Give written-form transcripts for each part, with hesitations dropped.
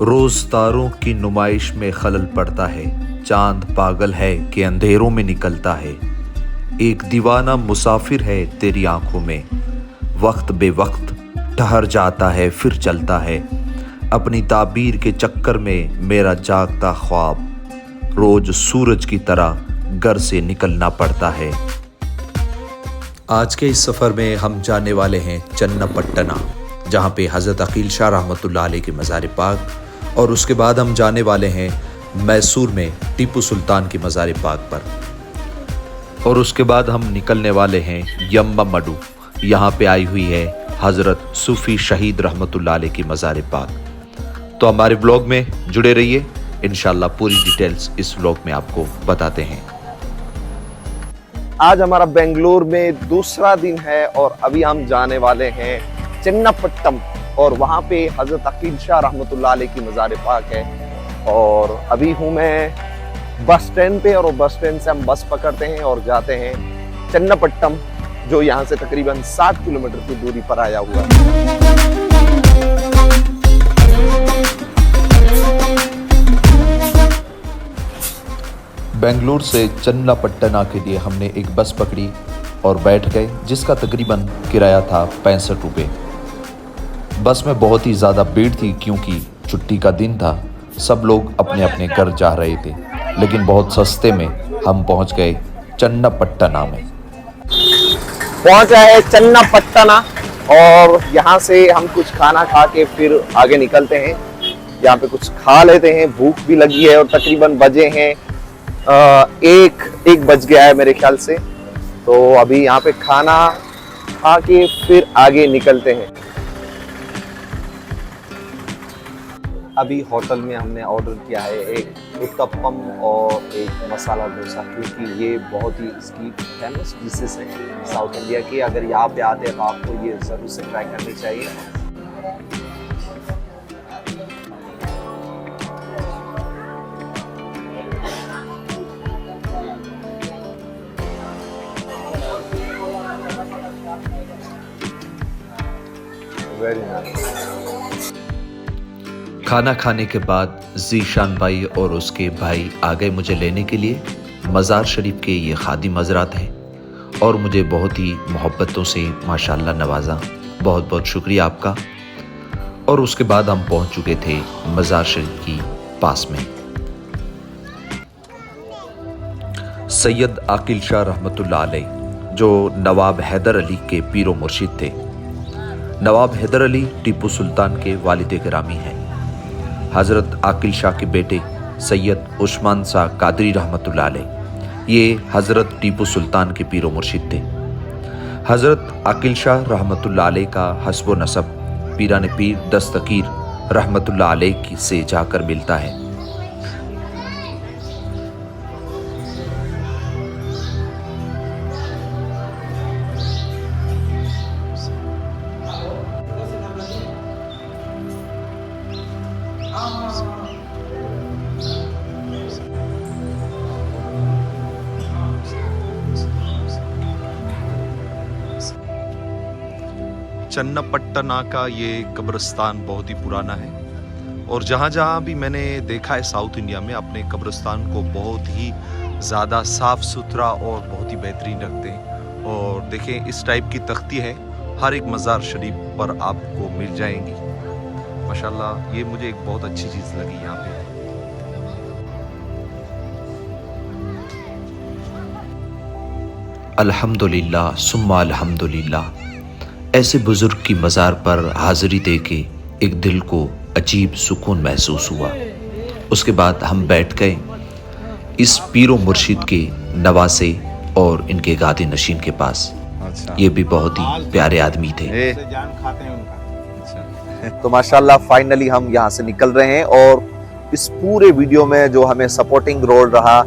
रोज तारों की नुमाइश में खलल पड़ता है, चांद पागल है कि अंधेरों में निकलता है। एक दीवाना मुसाफिर है तेरी आंखों में, वक्त बेवक्त ठहर जाता है फिर चलता है। अपनी ताबीर के चक्कर में मेरा जागता ख्वाब, रोज सूरज की तरह घर से निकलना पड़ता है। आज के इस सफ़र में हम जाने वाले हैं चन्नापट्टना, जहाँ पे हज़रत अकील शाह रहमतुल्लाह अलैह की मज़ार पाक, और उसके बाद हम जाने वाले हैं मैसूर में टीपू सुल्तान की मज़ार पाक पर, और उसके बाद हम निकलने वाले हैं यम्ममडू। यहाँ पे आई हुई है हज़रत सूफ़ी शहीद रहमतुल्लाह अलैह की मज़ार पाक। तो हमारे ब्लॉग में जुड़े रहिए, इंशाल्लाह पूरी डिटेल्स इस ब्लॉग में आपको बताते हैं। आज हमारा बेंगलुरु में दूसरा दिन है और अभी हम जाने वाले हैं चन्नापट्टम, और वहाँ पे हज़रत अकील शाह रहमतुल्लाह अलैह की मज़ार पाक है। और अभी हूँ मैं बस स्टैंड पे, और बस स्टैंड से हम बस पकड़ते हैं और जाते हैं चन्नापट्टम, जो यहाँ से तकरीबन 7 किलोमीटर की दूरी पर आया हुआ है। बेंगलुरु से चन्नापट्टना के लिए हमने एक बस पकड़ी और बैठ गए, जिसका तकरीबन किराया था 65 रुपये। बस में बहुत ही ज़्यादा भीड़ थी क्योंकि छुट्टी का दिन था, सब लोग अपने अपने घर जा रहे थे, लेकिन बहुत सस्ते में हम पहुंच गए चन्नापट्टना में। पहुंचा है चन्नापट्टना, और यहाँ से हम कुछ खाना खा के फिर आगे निकलते हैं। यहाँ पे कुछ खा लेते हैं, भूख भी लगी है, और तकरीबन बजे हैं एक बज गया है मेरे ख्याल से। तो अभी यहाँ पे खाना खा के फिर आगे निकलते हैं। अभी होटल में हमने ऑर्डर किया है एक उत्तपम और एक मसाला डोसा, क्योंकि ये बहुत ही इसकी फेमस डिशेस है साउथ इंडिया की। अगर यहाँ पे आते हैं तो आपको ये ज़रूर से ट्राई करनी चाहिए। Very nice. खाना खाने के बाद ज़ीशान भाई और उसके भाई आ गए मुझे लेने के लिए। मज़ार शरीफ के ये खादिम हज़रात हैं और मुझे बहुत ही मोहब्बतों से माशाल्लाह नवाजा। बहुत बहुत शुक्रिया आपका। और उसके बाद हम पहुंच चुके थे मज़ार शरीफ की पास में। सैयद आकिल शाह रहमतुल्लाह अलैह, जो नवाब हैदर अली के पीरो मुर्शिद थे। नवाब हैदर अली टीपू सुल्तान के वालिद गिरामी हैं। हज़रत आकिल शाह के बेटे सैयद उस्मान शाह कादरी रहमतुल्लाह अलैह, ये हज़रत टीपू सुल्तान के पीरो मुर्शिद थे। हज़रत आकिल शाह रहमतुल्लाह अलैह का हस्ब नसब पीरान पीर दस्तगीर रहमतुल्लाह अलैह से जाकर मिलता है। चन्नापट्टना का ये कब्रिस्तान बहुत ही पुराना है, और जहाँ जहाँ भी मैंने देखा है साउथ इंडिया में, अपने कब्रिस्तान को बहुत ही ज़्यादा साफ़ सुथरा और बहुत ही बेहतरीन रखते हैं। और देखें, इस टाइप की तख्ती है हर एक मज़ार शरीफ पर आपको मिल जाएंगी। माशाल्लाह, ये मुझे एक बहुत अच्छी चीज़ लगी यहाँ पे। अल्हम्दुलिल्लाह सुम्मा अल्हम्दुलिल्लाह। ऐसे बुजुर्ग की मज़ार पर हाज़िरी दे के एक दिल को अजीब सुकून महसूस हुआ। उसके बाद हम बैठ गए इस पीरो मुर्शिद के नवासे और इनके गादी नशीन के पास। ये भी बहुत ही प्यारे आदमी थे। तो माशाल्लाह फाइनली हम यहाँ से निकल रहे हैं, और इस पूरे वीडियो में जो हमें सपोर्टिंग रोल रहा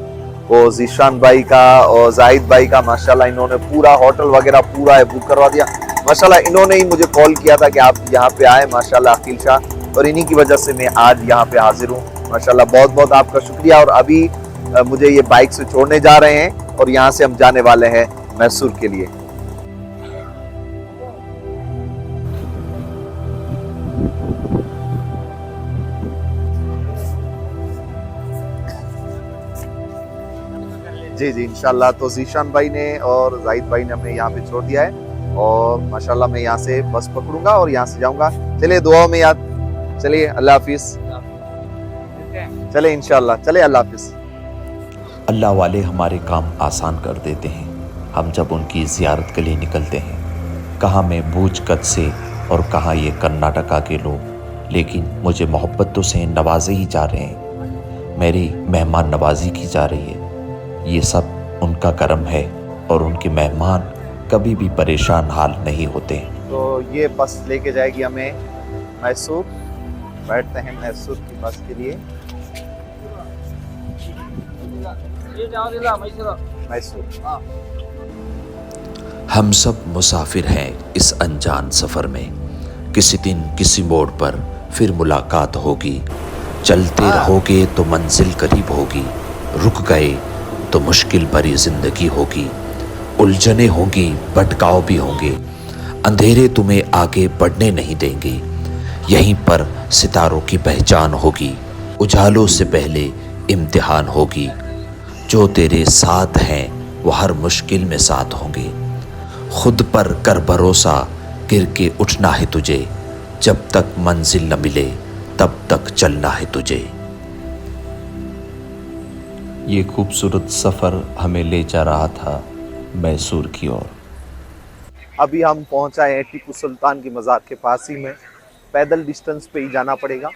वो ज़ीशान भाई का और जाहिद भाई का। माशाल्लाह इन्होंने पूरा होटल वगैरह पूरा बुक करवा दिया। माशाल्लाह इन्होंने ही मुझे कॉल किया था कि आप यहाँ पे आए, माशाल्लाह अकील शाह, और इन्हीं की वजह से मैं आज यहाँ पे हाजिर हूँ। माशाल्लाह बहुत बहुत आपका शुक्रिया। और अभी मुझे ये बाइक से छोड़ने जा रहे हैं, और यहाँ से हम जाने वाले हैं मैसूर के लिए। जी जी इंशाल्लाह। तो जीशान भाई ने और जाहिद भाई ने हमें यहाँ पे छोड़ दिया है और माशाल्लाह मैं यहाँ से बस पकड़ूंगा और यहाँ से जाऊंगा। चलिए दुआओं में याद। चलिए अल्लाह हाफिज। चले इंशाल्लाह। चले अल्लाह हाफिज। अल्लाह वाले हमारे काम आसान कर देते हैं हम जब उनकी ज़ियारत के लिए निकलते हैं। कहाँ मैं भूज कच्छ से और कहाँ ये कर्नाटका के लोग, लेकिन मुझे मोहब्बतों से नवाजे ही जा रहे हैं। मेरी मेहमान नवाजी की जा रही है। ये सब उनका करम है और उनके मेहमान कभी भी परेशान हाल नहीं होते। तो ये बस लेके जाएगी हमें मैसूर। बैठते हैं मैसूर की बस के लिए। मैसूर। हम सब मुसाफिर हैं इस अनजान सफ़र में। किसी दिन किसी मोड़ पर फिर मुलाकात होगी। चलते रहोगे तो मंजिल करीब होगी। रुक गए तो मुश्किल भरी जिंदगी होगी। उलझने होंगी, भटकाव भी होंगे। अंधेरे तुम्हें आगे बढ़ने नहीं देंगे। यहीं पर सितारों की पहचान होगी। उजालों से पहले इम्तिहान होगी। जो तेरे साथ हैं वो हर मुश्किल में साथ होंगे। खुद पर कर भरोसा, गिर के उठना है तुझे। जब तक मंजिल न मिले तब तक चलना है तुझे। ये खूबसूरत सफ़र हमें ले जा रहा था मैसूर की ओर। अभी हम पहुंचा है टीपू सुल्तान की मज़ार के पास ही में। पैदल डिस्टेंस पे ही जाना पड़ेगा।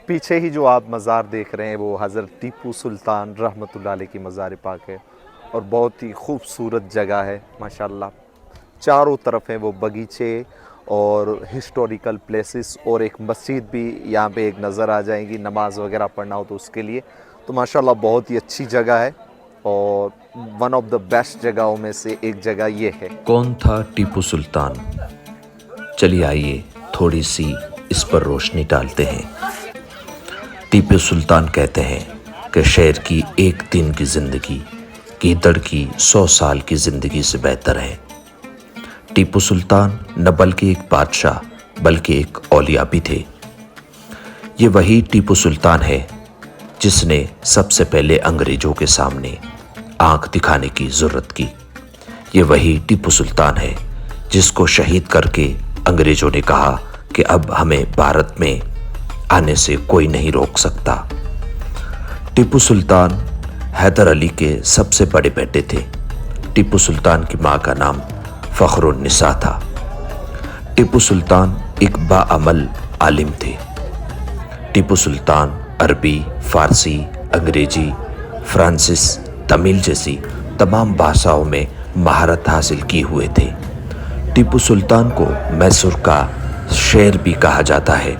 पीछे ही जो आप मज़ार देख रहे हैं वो हज़रत टीपू सुल्तान रहमतुल्लाह अलैह की मज़ार पाक है और बहुत ही खूबसूरत जगह है माशाल्लाह। चारों तरफ है वो बगीचे और हिस्टोरिकल प्लेसेस और एक मस्जिद भी यहाँ पे एक नज़र आ जाएगी नमाज वगैरह पढ़ना हो तो उसके लिए। तो माशाल्लाह बहुत ही अच्छी जगह है और वन ऑफ द बेस्ट जगहों में से एक जगह ये है। कौन था टीपू सुल्तान? चलिए आइए थोड़ी सी इस पर रोशनी डालते हैं। टीपू सुल्तान कहते हैं कि शेर की एक दिन की ज़िंदगी गीदड़ की 100 साल की ज़िंदगी से बेहतर है। टीपू सुल्तान न बल्कि एक बादशाह बल्कि एक औलिया भी थे। ये वही टीपू सुल्तान है जिसने सबसे पहले अंग्रेज़ों के सामने आंख दिखाने की ज़रूरत की। ये वही टीपू सुल्तान है जिसको शहीद करके अंग्रेज़ों ने कहा कि अब हमें भारत में आने से कोई नहीं रोक सकता। टीपू सुल्तान हैदर अली के सबसे बड़े बेटे थे। टीपू सुल्तान की माँ का नाम फ़ख्रुन्निसा था। टीपू सुल्तान एक बाअमल आलिम थे। टीपू सुल्तान अरबी, फ़ारसी, अंग्रेज़ी, फ्रांसीस, तमिल जैसी तमाम भाषाओं में महारत हासिल किए हुए थे। टीपू सुल्तान को मैसूर का शेर भी कहा जाता है।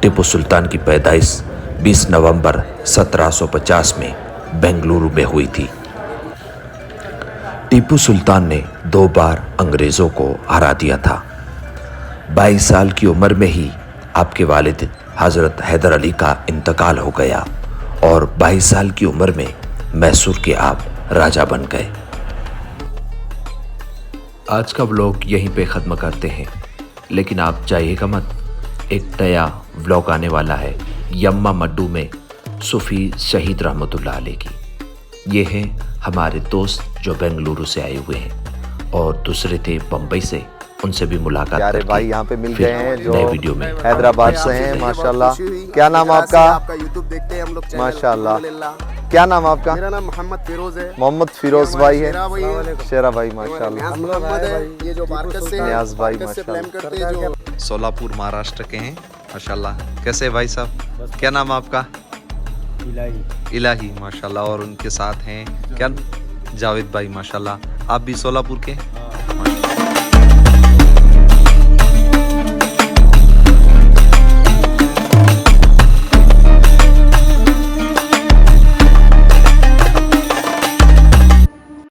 टीपू सुल्तान की पैदाइश 20 नवंबर 1750 में बेंगलुरु में हुई थी। टीपू सुल्तान ने 2 बार अंग्रेज़ों को हरा दिया था। 22 साल की उम्र में ही आपके वालिद हज़रत हैदर अली का इंतकाल हो गया और 22 साल की उम्र में मैसूर के आप राजा बन गए। आज का व्लॉग यहीं पे ख़त्म करते हैं, लेकिन आप जाइएगा मत। एक नया व्लॉग आने वाला है यम्मा मड्डू में सूफ़ी शहीद रहमतुल्लाह अलैह की। ये हैं हमारे दोस्त जो बेंगलुरु से आए हुए हैं और दूसरे थे बम्बई से। उनसे भी मुलाकात प्यारे करके भाई यहाँ पे मिल फिर गए हैं जो नए वीडियो में हैदराबाद से हैं माशाल्लाह। क्या नाम आपका? आपका यूट्यूब देखते हैं हम लोग चैनल, माशाल्लाह। अल्हम्दुलिल्लाह। क्या नाम आपका? मेरा नाम मोहम्मद फिरोज है। मोहम्मद फिरोज भाई है। शेरा भाई है। शेरा भाई माशाल्लाह। हम लोग मोहम्मद है। ये जो बारकत से नियाज भाई बारकत से माशाल्लाह। प्लान करते हैं जो सोलापुर महाराष्ट्र के हैं माशाल्लाह। कैसे भाई साहब? क्या नाम आपका? इलाही माशाल्लाह। और उनके साथ हैं क्या? जावेद भाई माशाल्लाह। आप भी सोलापुर के?